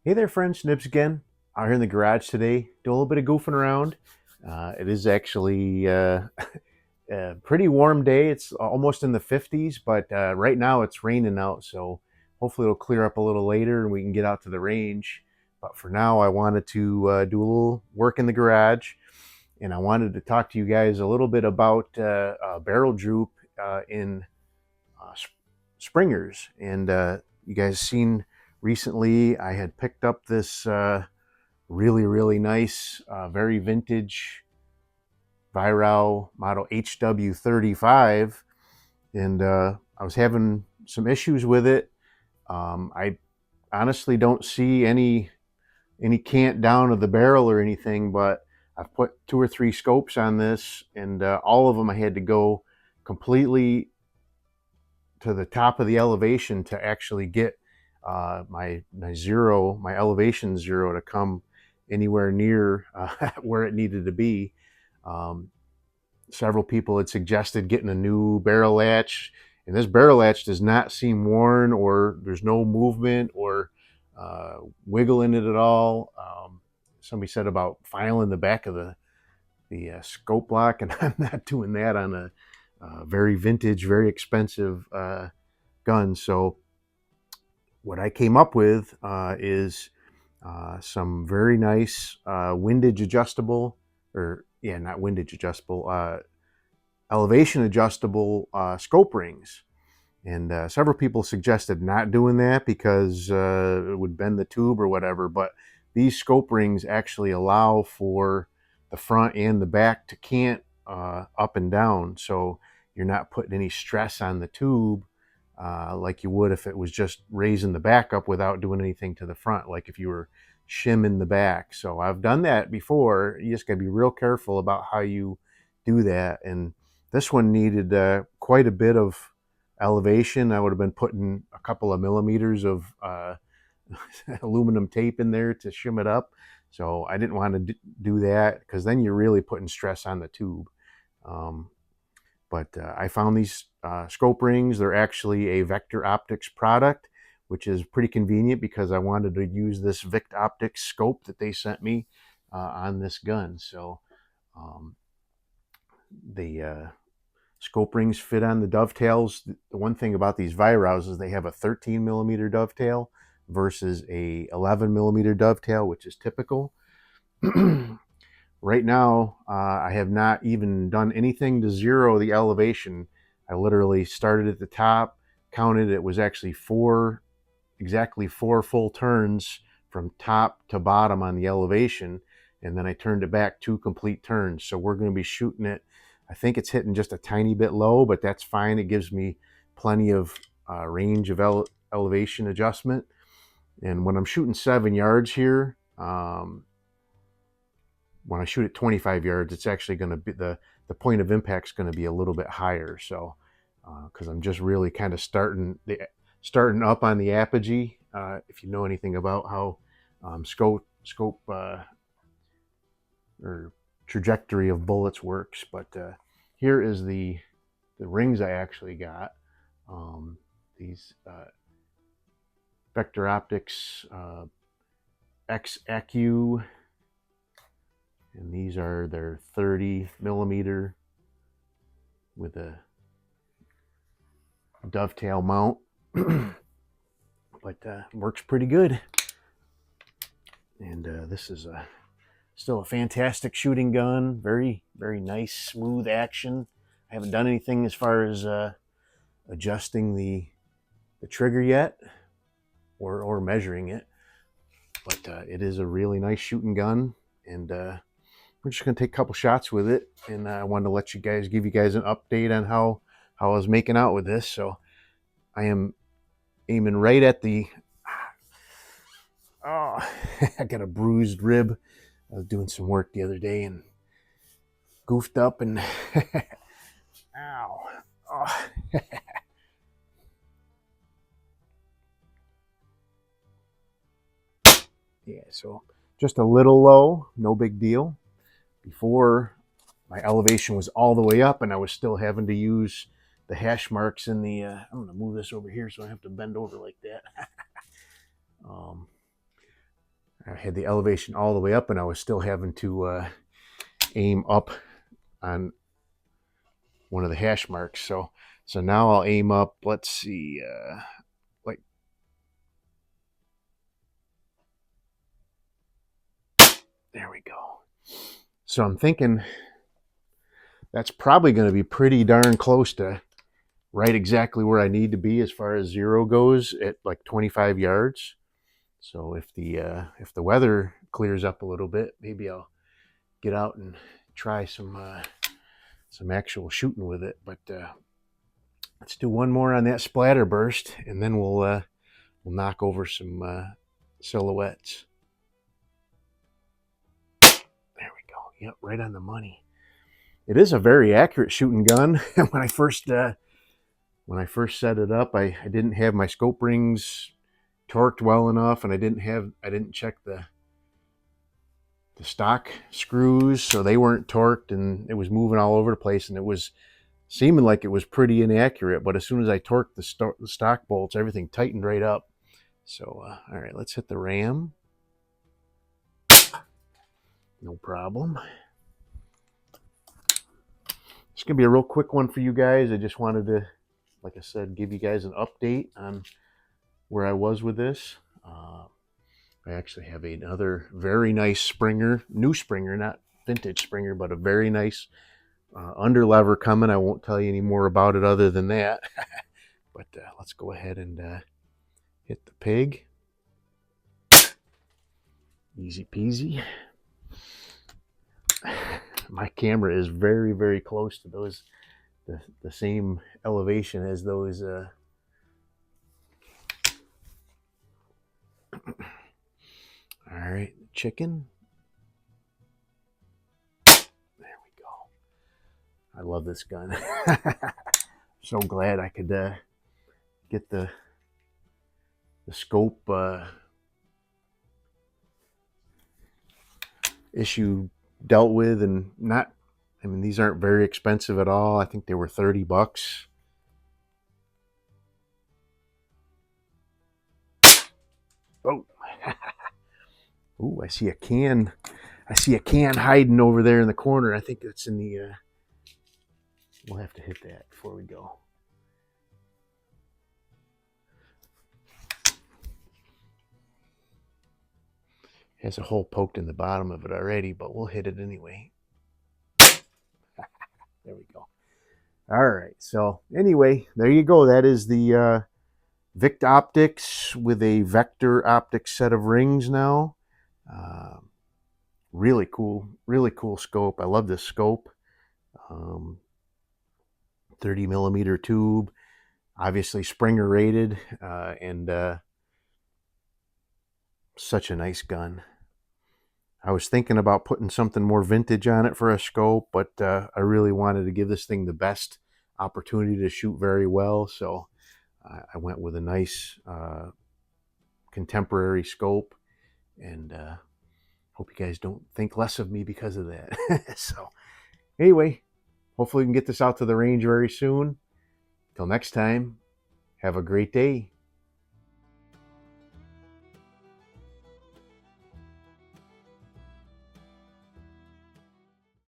Hey there, friends. Nibs again. Out here in the garage today, doing a little bit of goofing around. It is actually a pretty warm day. It's almost in the 50s, but right now it's raining out. So hopefully it'll clear up a little later and we can get out to the range. But for now, I wanted to do a little work in the garage, and I wanted to talk to you guys a little bit about barrel droop in uh, springers. And you guys seen recently, I had picked up this really nice, very vintage Weihrauch model HW-35, and I was having some issues with it. I honestly don't see any cant down of the barrel or anything, but I've put 2 or 3 scopes on this, and all of them I had to go completely to the top of the elevation to actually get my elevation zero to come anywhere near where it needed to be. Um, Several people had suggested getting a new barrel latch, and this barrel latch does not seem worn, or there's no movement or wiggle in it at all. Somebody said about filing the back of the scope block, and I'm not doing that on a very vintage, very expensive gun. So what I came up with is some very nice windage adjustable, or yeah, not windage adjustable, elevation adjustable scope rings. And several people suggested not doing that because it would bend the tube or whatever. But these scope rings actually allow for the front and the back to cant up and down. So you're not putting any stress on the tube like you would if it was just raising the back up without doing anything to the front, like if you were shimming the back. So I've done that before. You just got to be real careful about how you do that. And this one needed quite a bit of elevation. I would have been putting a couple of millimeters of aluminum tape in there to shim it up. So I didn't want to do that because then you're really putting stress on the tube. Um, but I found these scope rings. They're actually a Vector Optics product, which is pretty convenient because I wanted to use this Vict Optics scope that they sent me on this gun. So um, the scope rings fit on the dovetails. The one thing about these Weihrauchs is they have a 13 millimeter dovetail versus a 11 millimeter dovetail, which is typical. Right now, I have not even done anything to zero the elevation. I literally started at the top, counted. It was actually exactly four full turns from top to bottom on the elevation, and then I turned it back 2 complete turns. So we're going to be shooting it. I think it's hitting just a tiny bit low, but that's fine. It gives me plenty of range of elevation adjustment. And when I'm shooting 7 yards here, when I shoot at 25 yards, it's actually going to be the point of impact is going to be a little bit higher. So, because I'm just really kind of starting up on the apogee. If you know anything about how scope or trajectory of bullets works, but here is the rings I actually got. These Vector Optics X ACU, and these are their 30 millimeter with a dovetail mount. But works pretty good. And this is still a fantastic shooting gun. Very nice, smooth action. I haven't done anything as far as adjusting the trigger yet, or measuring it. But it is a really nice shooting gun, and we're just going to take a couple shots with it. And I wanted to give you guys an update on how I was making out with this. So I am aiming right at the. Oh, I got a bruised rib. I was doing some work the other day and goofed up and ow. Oh. Yeah, so just a little low, no big deal. Before, my elevation was all the way up and I was still having to use the hash marks in the I'm going to move this over here so I don't have to bend over like that. um, I had the elevation all the way up, and I was still having to aim up on one of the hash marks. So now I'll aim up. Let's see, like there we go. So I'm thinking that's probably going to be pretty darn close to right exactly where I need to be as far as zero goes, at like 25 yards. So if the weather clears up a little bit, maybe I'll get out and try some actual shooting with it. But let's do one more on that splatter burst, and then we'll knock over some silhouettes. There we go. Yep, right on the money. It is a very accurate shooting gun. When I first set it up, I didn't have my scope rings torqued well enough, and I didn't check the stock screws, so they weren't torqued, and it was moving all over the place, and it was seeming like it was pretty inaccurate. But as soon as I torqued the stock bolts, everything tightened right up. So all right, let's hit the ram. No problem. It's gonna be a real quick one for you guys. I just wanted to, like I said, give you guys an update on where I was with this. I actually have another very nice Springer, new Springer, not vintage Springer, but a very nice under lever coming. I won't tell you any more about it other than that. But let's go ahead and hit the pig. Easy peasy. My camera is very, very close to those, the same elevation as those. All right, chicken. There we go. I love this gun. So glad I could get the scope issue dealt with, and not, I mean, these aren't very expensive at all. I think they were $30. Oh. Ooh, I see a can. I see a can hiding over there in the corner. I think that's in the we'll have to hit that before we go. Has a hole poked in the bottom of it already, but we'll hit it anyway. There we go. All right. So anyway, there you go. That is the Vict Optics with a Vector Optics set of rings now. Really cool scope. I love this scope. 30 millimeter tube, obviously Springer rated, and such a nice gun. I was thinking about putting something more vintage on it for a scope, but I really wanted to give this thing the best opportunity to shoot very well, so I went with a nice contemporary scope, and hope you guys don't think less of me because of that. So anyway, hopefully we can get this out to the range very soon. Till next time, have a great day.